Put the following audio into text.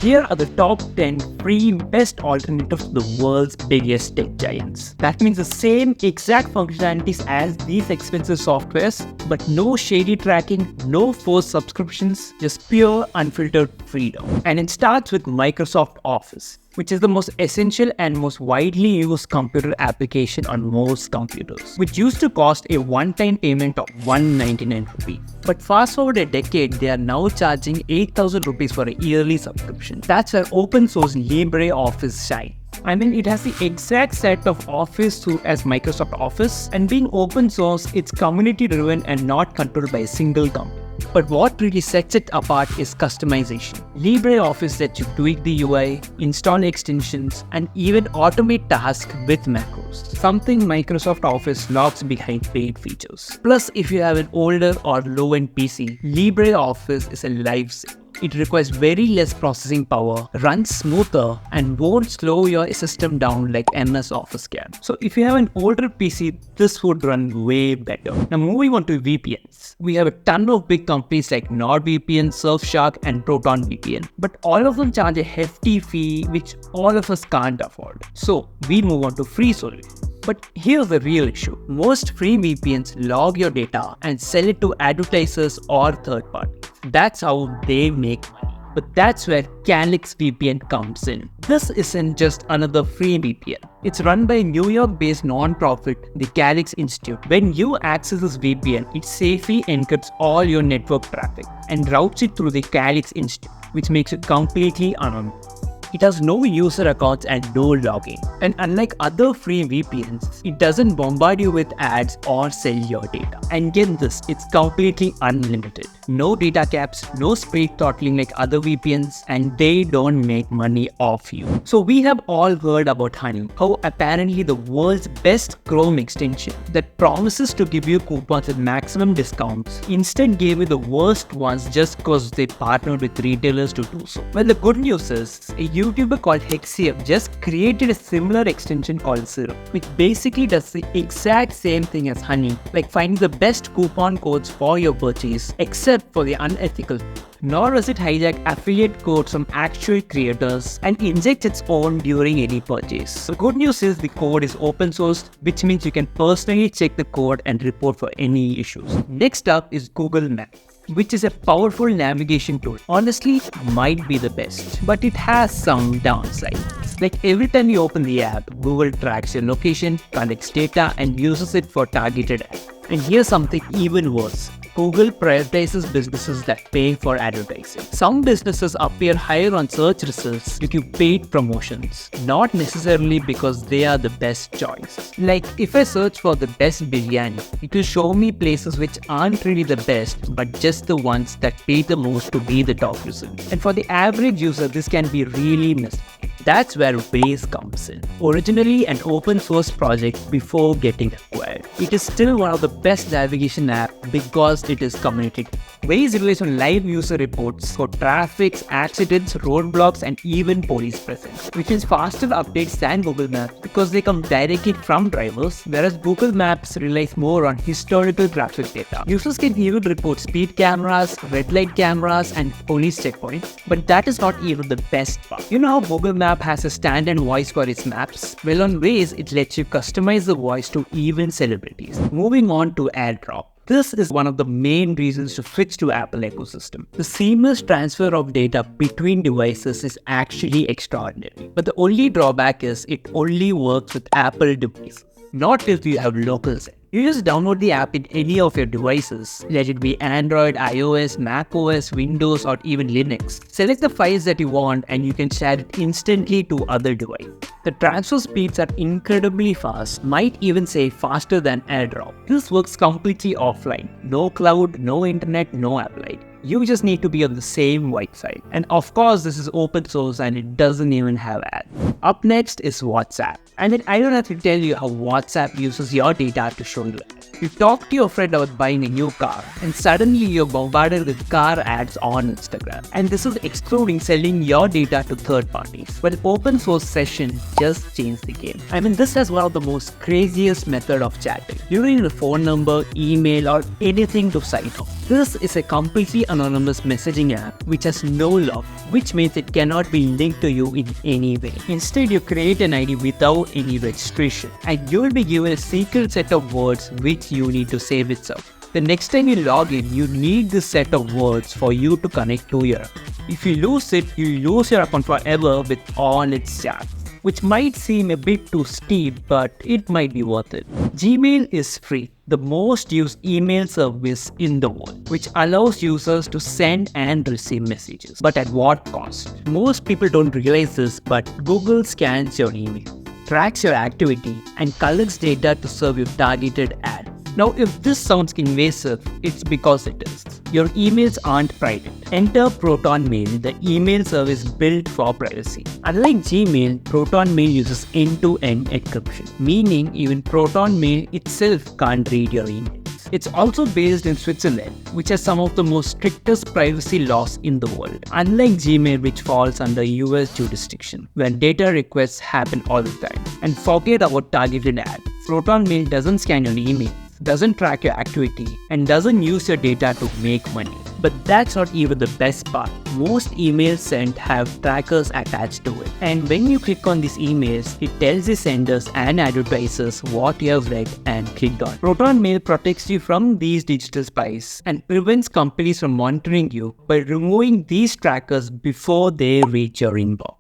Here are the top 10 free best alternatives to the world's biggest tech giants. That means the same exact functionalities as these expensive softwares, but no shady tracking, no forced subscriptions, just pure unfiltered freedom. And it starts with Microsoft Office, which is the most essential and most widely used computer application on most computers, which used to cost a one-time payment of 199 rupees. But fast forward a decade, they are now charging 8,000 rupees for a yearly subscription. That's where open source LibreOffice shines. I mean, it has the exact set of Office suite as Microsoft Office, and being open source, it's community driven and not controlled by a single company. But what really sets it apart is customization. LibreOffice lets you tweak the UI, install extensions, and even automate tasks with macros, something Microsoft Office locks behind paid features. Plus, if you have an older or low-end PC, LibreOffice is a lifesaver. It requires very less processing power, runs smoother, and won't slow your system down like MS Office can. So if you have an older PC, this would run way better. Now moving on to VPNs. We have a ton of big companies like NordVPN, SurfShark, and ProtonVPN. But all of them charge a hefty fee which all of us can't afford. So we move on to free solutions. But here's the real issue. Most free VPNs log your data and sell it to advertisers or third parties. That's how they make money. But that's where Calyx VPN comes in. This isn't just another free VPN. It's run by a New York-based non-profit, the Calyx Institute. When you access this VPN, it safely encrypts all your network traffic and routes it through the Calyx Institute, which makes it completely anonymous. It has no user accounts and no login. And unlike other free VPNs, it doesn't bombard you with ads or sell your data. And get this, it's completely unlimited. No data caps, no speed throttling like other VPNs, and they don't make money off you. So we have all heard about Honey, how apparently the world's best Chrome extension that promises to give you coupons with maximum discounts instead gave you the worst ones just because they partnered with retailers to do so. Well, the good news is, a YouTuber called hefty just created a similar extension called Syrup, which basically does the exact same thing as Honey, like finding the best coupon codes for your purchase, except for the unethical. Nor does it hijack affiliate codes from actual creators and inject its own during any purchase. The good news is the code is open sourced, which means you can personally check the code and report for any issues. Next up is Google Maps, which is a powerful navigation tool. Honestly, might be the best, but it has some downsides. Like every time you open the app, Google tracks your location, collects data, and uses it for targeted ads. And here's something even worse. Google prioritizes businesses that pay for advertising. Some businesses appear higher on search results due to paid promotions, not necessarily because they are the best choice. Like if I search for the best biryani, it will show me places which aren't really the best, but just the ones that pay the most to be the top result. And for the average user, this can be really messy. That's where Waze comes in. Originally an open source project before getting acquired, it is still one of the best navigation apps because it is community. Waze relies on live user reports for traffic, accidents, roadblocks, and even police presence, which is faster updates than Google Maps because they come directly from drivers, whereas Google Maps relies more on historical traffic data. Users can even report speed cameras, red light cameras, and police checkpoints, but that is not even the best part. You know how Google Maps has a standard voice for its maps? Well, on Waze, it lets you customize the voice to even celebrities. Moving on to AirDrop. This is one of the main reasons to switch to Apple ecosystem. The seamless transfer of data between devices is actually extraordinary. But the only drawback is it only works with Apple devices, not if you have local settings. You just download the app in any of your devices, let it be Android, iOS, macOS, Windows, or even Linux. Select the files that you want and you can share it instantly to other devices. The transfer speeds are incredibly fast, might even say faster than AirDrop. This works completely offline. No cloud, no internet, no app light. You just need to be on the same Wi-Fi. And of course, this is open source and it doesn't even have ads. Up next is WhatsApp. And then I don't have to tell you how WhatsApp uses your data to show you ads. You talk to your friend about buying a new car and suddenly you're bombarded with car ads on Instagram. And this is excluding selling your data to third parties. But open source session just changed the game. I mean, this is one of the most craziest method of chatting. You don't need a phone number, email, or anything to sign up. This is a completely anonymous messaging app which has no log, which means it cannot be linked to you in any way. Instead, you create an ID without any registration, and you will be given a secret set of words which you need to save itself. The next time you log in, you need this set of words for you to connect to your account. If you lose it, you lose your account forever with all its chats, which might seem a bit too steep, but it might be worth it. Gmail is free, the most used email service in the world, which allows users to send and receive messages. But at what cost? Most people don't realize this, but Google scans your email, tracks your activity, and collects data to serve you targeted ads. Now, if this sounds invasive, it's because it is. Your emails aren't private. Enter Proton Mail, the email service built for privacy. Unlike Gmail, Proton Mail uses end-to-end encryption, meaning even Proton Mail itself can't read your emails. It's also based in Switzerland, which has some of the most strictest privacy laws in the world. Unlike Gmail, which falls under US jurisdiction, where data requests happen all the time. And forget about targeted ads. Proton Mail doesn't scan your email, doesn't track your activity, and doesn't use your data to make money. But that's not even the best part. Most emails sent have trackers attached to it. And when you click on these emails, it tells the senders and advertisers what you have read and clicked on. Proton Mail protects you from these digital spies and prevents companies from monitoring you by removing these trackers before they reach your inbox.